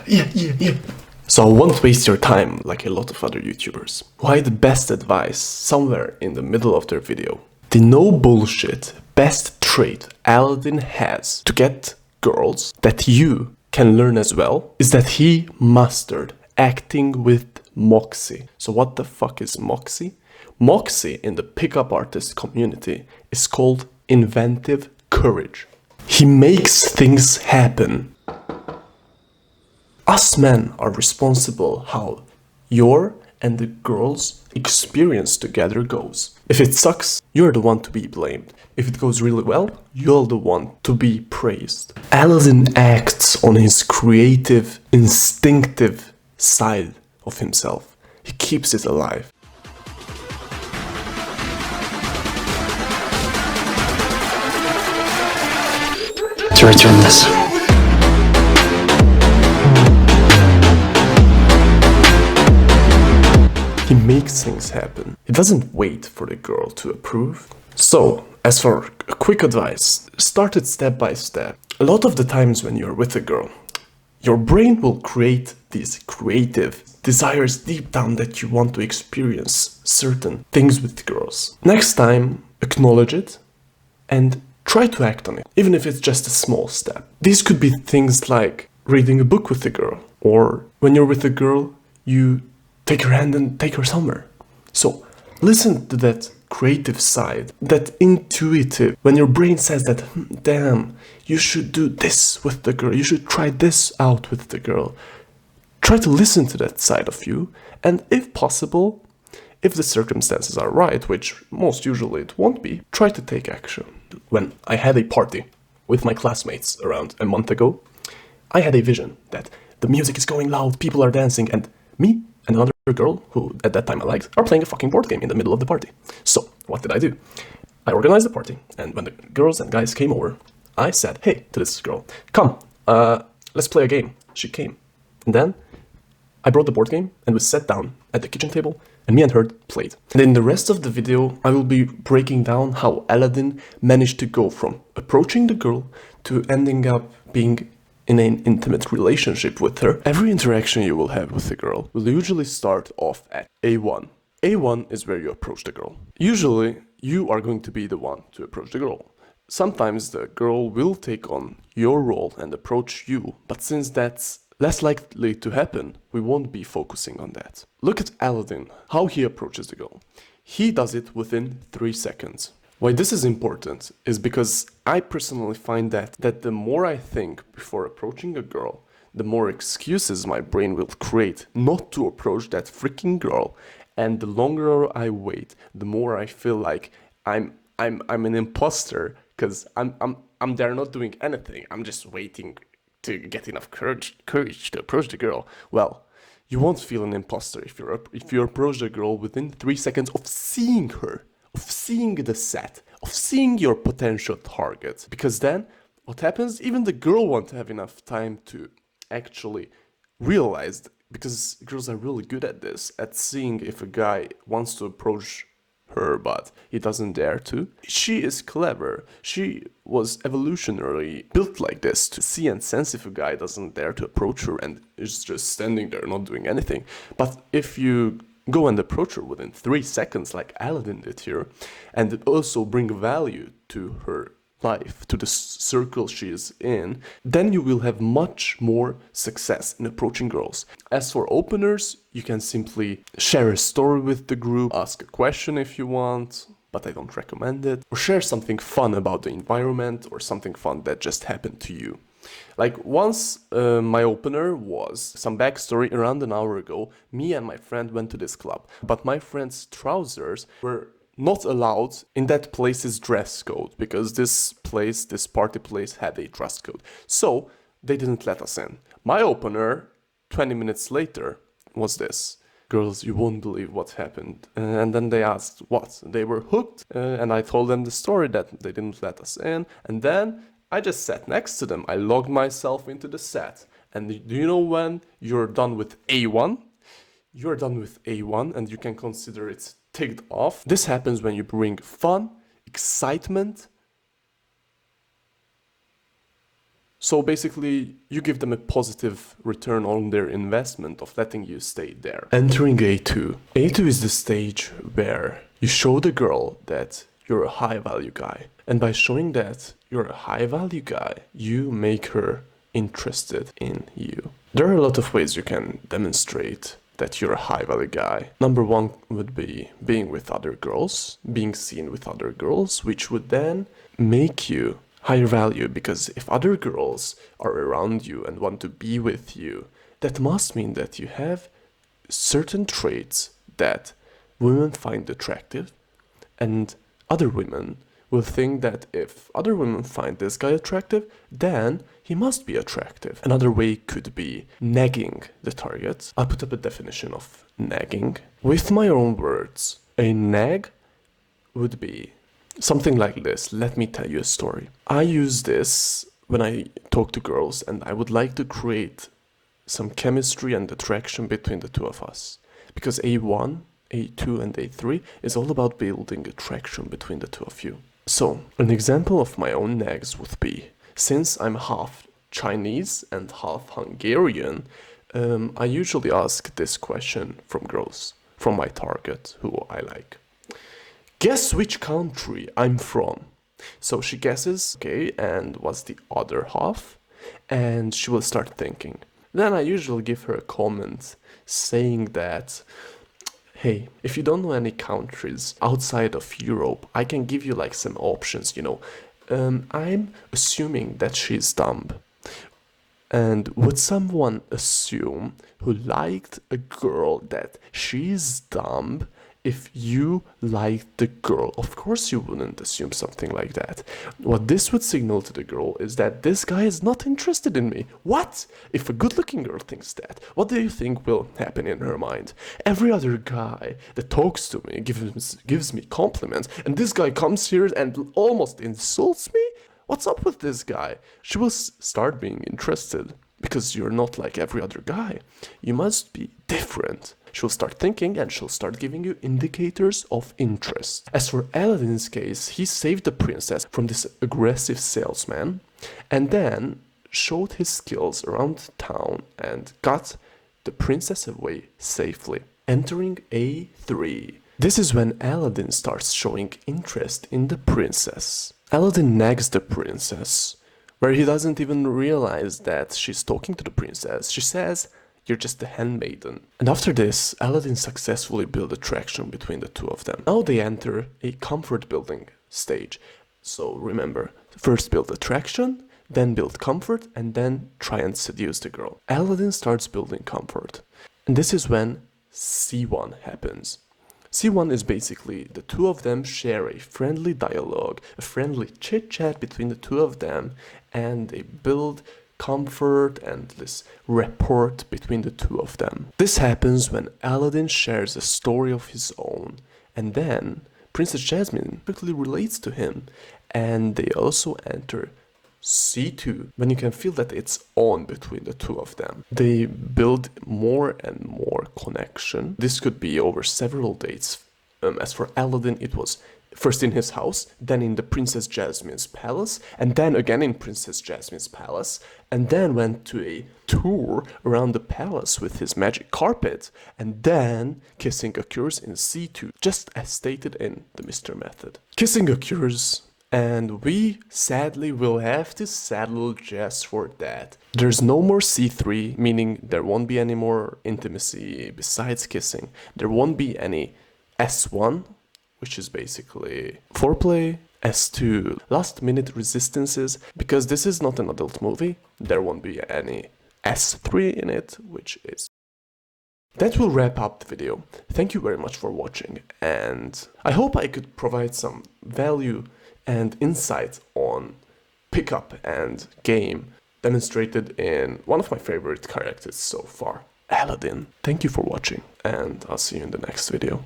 Yeah. So I won't waste your time like a lot of other YouTubers. Why the best advice somewhere in the middle of their video. The no bullshit best trait Aladdin has to get girls that you can learn as well is that he mastered acting with moxie. So what the fuck is moxie? Moxie in the pickup artist community is called inventive courage. He makes things happen. Us men are responsible how your and the girl's experience together goes. If it sucks, you're the one to be blamed. If it goes really well, you're the one to be praised. Aladdin acts on his creative, instinctive side of himself. He keeps it alive. To return this. He makes things happen. He doesn't wait for the girl to approve. So, as for a quick advice, start it step by step. A lot of the times when you're with a girl, your brain will create these creative desires deep down that you want to experience certain things with girls. Next time, acknowledge it and try to act on it, even if it's just a small step. These could be things like reading a book with a girl, or when you're with a girl, you take her hand and take her somewhere. So listen to that creative side, that intuitive, when your brain says that, damn, you should do this with the girl, you should try this out with the girl. Try to listen to that side of you, and if possible, if the circumstances are right, which most usually it won't be, try to take action. When I had a party with my classmates around a month ago, I had a vision that the music is going loud, people are dancing, and me and another girl, who at that time I liked, are playing a fucking board game in the middle of the party. So, what did I do? I organized the party, and when the girls and guys came over, I said, hey, to this girl, come, let's play a game. She came. And then I brought the board game, and we sat down at the kitchen table, and me and her played. And in the rest of the video, I will be breaking down how Aladdin managed to go from approaching the girl to ending up being in an intimate relationship with her. Every interaction you will have with a girl will usually start off at A1. A1 is where you approach the girl. Usually, you are going to be the one to approach the girl. Sometimes the girl will take on your role and approach you, but since that's less likely to happen, we won't be focusing on that. Look at Aladdin, how he approaches the girl. He does it within 3 seconds. Why this is important is because I personally find that the more I think before approaching a girl, the more excuses my brain will create not to approach that freaking girl, and the longer I wait, the more I feel like I'm an imposter because I'm there not doing anything. I'm just waiting to get enough courage to approach the girl. Well, you won't feel an imposter if you approach the girl within 3 seconds of seeing her, of seeing the set, of seeing your potential target. Because then, what happens? Even the girl won't have enough time to actually realize, because girls are really good at this, at seeing if a guy wants to approach her but he doesn't dare to. She is clever. She was evolutionarily built like this, to see and sense if a guy doesn't dare to approach her and is just standing there not doing anything. But if you go and approach her within 3 seconds like Aladdin did here, and also bring value to her life, to the circle she is in, then you will have much more success in approaching girls. As for openers, you can simply share a story with the group, ask a question if you want, but I don't recommend it, or share something fun about the environment or something fun that just happened to you. Like once my opener was some backstory. Around an hour ago, me and my friend went to this club, but my friend's trousers were not allowed in that place's dress code, because this party place had a dress code. So they didn't let us in. My opener, 20 minutes later, was this. Girls, you won't believe what happened. And then they asked what? They were hooked, and I told them the story that they didn't let us in, and then I just sat next to them. I logged myself into the set. And do you know when you're done with A1? You're done with A1 and you can consider it ticked off. This happens when you bring fun, excitement, So basically, you give them a positive return on their investment of letting you stay there. Entering A2. A2 is the stage where you show the girl that you're a high value guy. And by showing that you're a high value guy, you make her interested in you. There are a lot of ways you can demonstrate that you're a high value guy. Number one would be being with other girls, being seen with other girls, which would then make you higher value, because if other girls are around you and want to be with you, that must mean that you have certain traits that women find attractive, and other women will think that if other women find this guy attractive, then he must be attractive. Another way could be nagging the target. I'll put up a definition of nagging. With my own words, a nag would be something like this. Let me tell you a story. I use this when I talk to girls and I would like to create some chemistry and attraction between the two of us. Because A1, A2 and A3 is all about building attraction between the two of you. So, an example of my own nags would be, since I'm half Chinese and half Hungarian, I usually ask this question from girls, from my target, who I like. Guess which country I'm from. So she guesses, okay, and what's the other half? And she will start thinking. Then I usually give her a comment saying that, hey, if you don't know any countries outside of Europe, I can give you like some options, you know. I'm assuming that she's dumb. And would someone assume who liked a girl that she's dumb if you liked the girl? Of course you wouldn't assume something like that. What this would signal to the girl is that this guy is not interested in me. What? If a good-looking girl thinks that, what do you think will happen in her mind? Every other guy that talks to me gives me compliments, and this guy comes here and almost insults me? What's up with this guy? She will start being interested, because you're not like every other guy. You must be different. She'll start thinking and she'll start giving you indicators of interest. As for Aladdin's case, he saved the princess from this aggressive salesman and then showed his skills around town and got the princess away safely. Entering A3. This is when Aladdin starts showing interest in the princess. Aladdin nags the princess, where he doesn't even realize that she's talking to the princess. She says, "You're just a handmaiden." And after this, Aladdin successfully built attraction between the two of them. Now they enter a comfort building stage. So remember, first build attraction, then build comfort, and then try and seduce the girl. Aladdin starts building comfort. And this is when C1 happens. C1 is basically the two of them share a friendly dialogue, a friendly chit-chat between the two of them, and they build comfort and this rapport between the two of them. This happens when Aladdin shares a story of his own, and then Princess Jasmine quickly relates to him, and they also enter C2 when you can feel that it's on between the two of them. They build more and more connection. This could be over several dates. As for Aladdin, it was first in his house, then in the Princess Jasmine's palace, and then again in Princess Jasmine's palace, and then went to a tour around the palace with his magic carpet, and then kissing occurs in C2, just as stated in the Mr. Method. Kissing occurs, and we sadly will have to settle just for that. There's no more C3, meaning there won't be any more intimacy besides kissing. There won't be any S1, which is basically foreplay. S2, last minute resistances. Because this is not an adult movie, there won't be any S3 in it, which is... That will wrap up the video. Thank you very much for watching, and I hope I could provide some value and insight on pickup and game demonstrated in one of my favorite characters so far, Aladdin. Thank you for watching, and I'll see you in the next video.